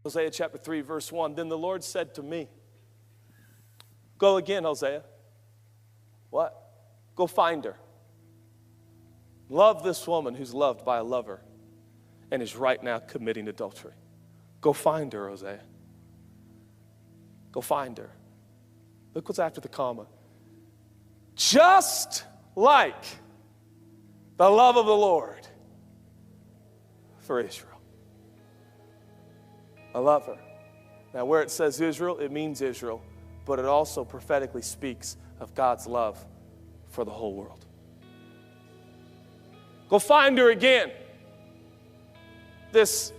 Hosea chapter 3, verse 1, then the Lord said to me, go again, Hosea. What? Go find her. Love this woman who's loved by a lover and is right now committing adultery. Go find her, Hosea. Go find her. Look what's after the comma. Just like the love of the Lord for Israel. I love her. Now, where it says Israel, it means Israel, but it also prophetically speaks of God's love for the whole world. Go find her again. This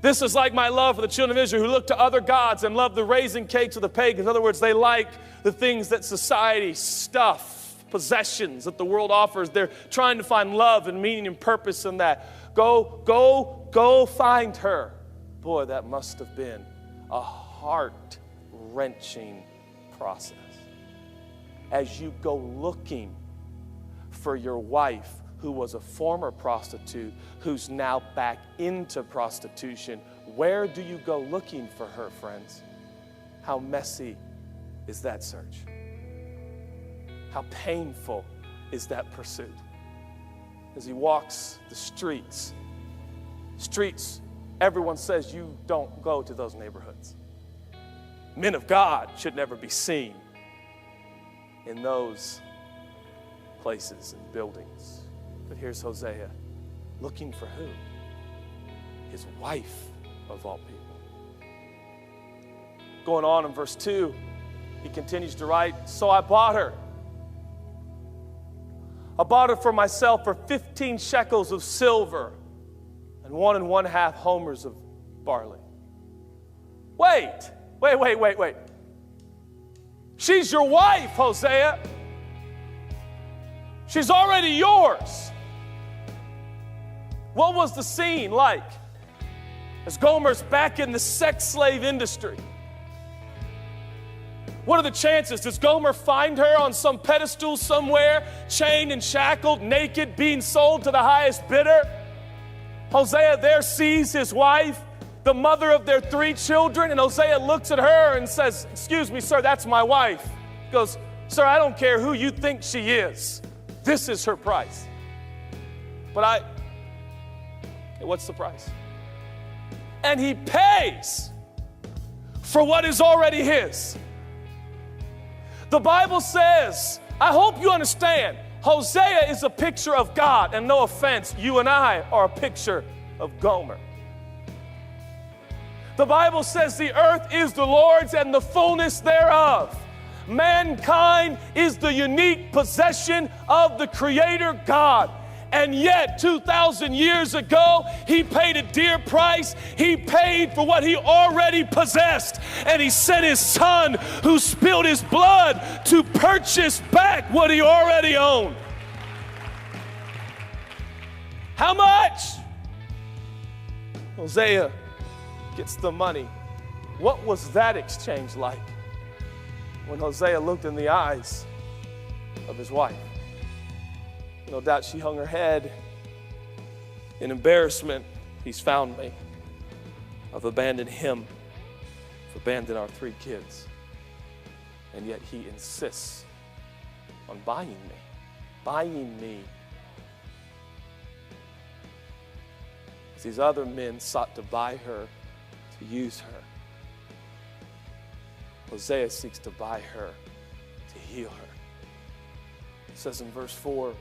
is like my love for the children of Israel who look to other gods and love the raisin cakes of the pagans. In other words, they like the things that society, stuff, possessions that the world offers. They're trying to find love and meaning and purpose in that. Go find her. Boy, that must have been a heart-wrenching process. As you go looking for your wife who was a former prostitute, who's now back into prostitution, where do you go looking for her, friends? How messy is that search? How painful is that pursuit? As he walks the streets, everyone says you don't go to those neighborhoods. Men of God should never be seen in those places and buildings. But here's Hosea looking for who? His wife of all people. Going on in verse 2, he continues to write, so I bought her. I bought her for myself for 15 shekels of silver and 1 1/2 homers of barley. Wait. She's your wife, Hosea. She's already yours. What was the scene like as Gomer's back in the sex slave industry? What are the chances? Does Gomer find her on some pedestal somewhere, chained and shackled, naked, being sold to the highest bidder? Hosea there sees his wife, the mother of their 3 children, and Hosea looks at her and says, excuse me, sir, that's my wife. He goes, sir, I don't care who you think she is. This is her price. But what's the price? And he pays for what is already his. The Bible says, I hope you understand, Hosea is a picture of God, and no offense, you and I are a picture of Gomer. The Bible says the earth is the Lord's and the fullness thereof. Mankind is the unique possession of the Creator God. And yet, 2,000 years ago, he paid a dear price. He paid for what he already possessed. And he sent his son, who spilled his blood, to purchase back what he already owned. How much? Hosea gets the money. What was that exchange like when Hosea looked in the eyes of his wife? No doubt she hung her head in embarrassment. He's found me. I've abandoned him. I've abandoned our 3 kids. And yet he insists on buying me. Buying me. As these other men sought to buy her, to use her, Hosea seeks to buy her, to heal her. It says in verse 4,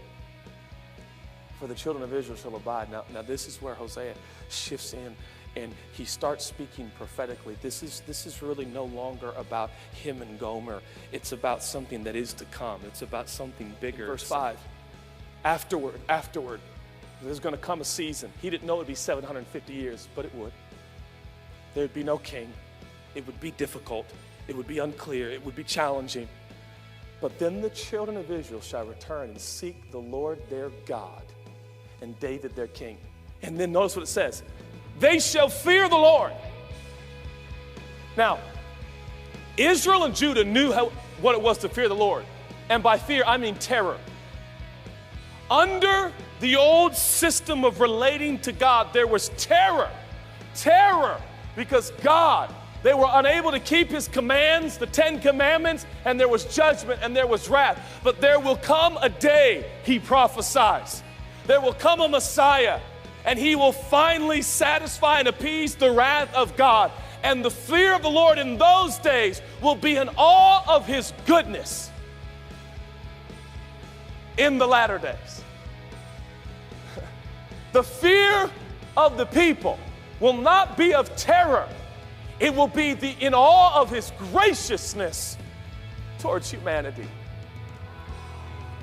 for the children of Israel shall abide. Now this is where Hosea shifts in and he starts speaking prophetically. This is really no longer about him and Gomer. It's about something that is to come. It's about something bigger. Verse 5, afterward, there's going to come a season. He didn't know it would be 750 years, but it would. There'd be no king. It would be difficult. It would be unclear. It would be challenging. But then the children of Israel shall return and seek the Lord their God and David their king. And then notice what it says. They shall fear the Lord. Now, Israel and Judah knew what it was to fear the Lord. And by fear, I mean terror. Under the old system of relating to God, there was terror. Terror because God, they were unable to keep his commands, the 10 commandments, and there was judgment and there was wrath. But there will come a day, he prophesies. There will come a Messiah, and he will finally satisfy and appease the wrath of God. And the fear of the Lord in those days will be in awe of his goodness in the latter days. The fear of the people will not be of terror. It will be in awe of his graciousness towards humanity.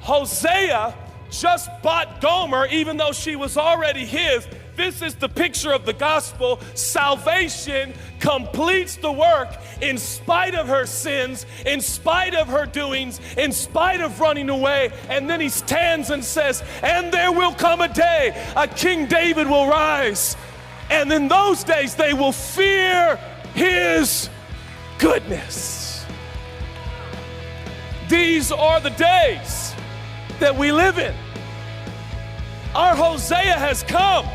Hosea just bought Gomer, even though she was already his. This is the picture of the gospel. Salvation completes the work in spite of her sins, in spite of her doings, in spite of running away. And then he stands and says, and there will come a day, a King David will rise. And in those days they will fear his goodness. These are the days that we live in. Our Hosea has come.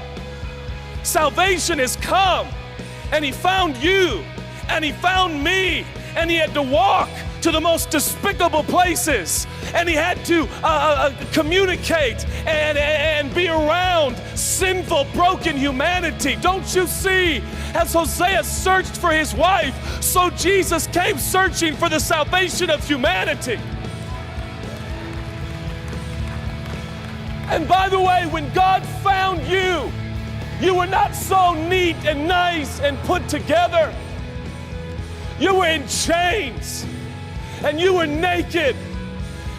Salvation has come, and he found you, and he found me, and he had to walk to the most despicable places, and he had to communicate and be around sinful, broken humanity. Don't you see? As Hosea searched for his wife, so Jesus came searching for the salvation of humanity. And by the way, when God found you, you were not so neat and nice and put together. You were in chains, and you were naked,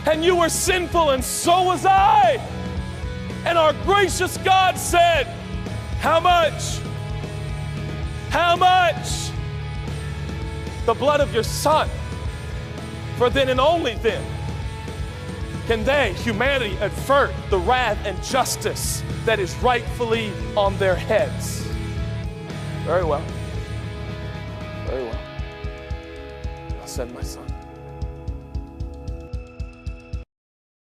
and you were sinful, and so was I. And our gracious God said, how much? How much? The blood of your Son. For then and only then can they, humanity, avert the wrath and justice that is rightfully on their heads. Very well. Very well. I'll send my Son.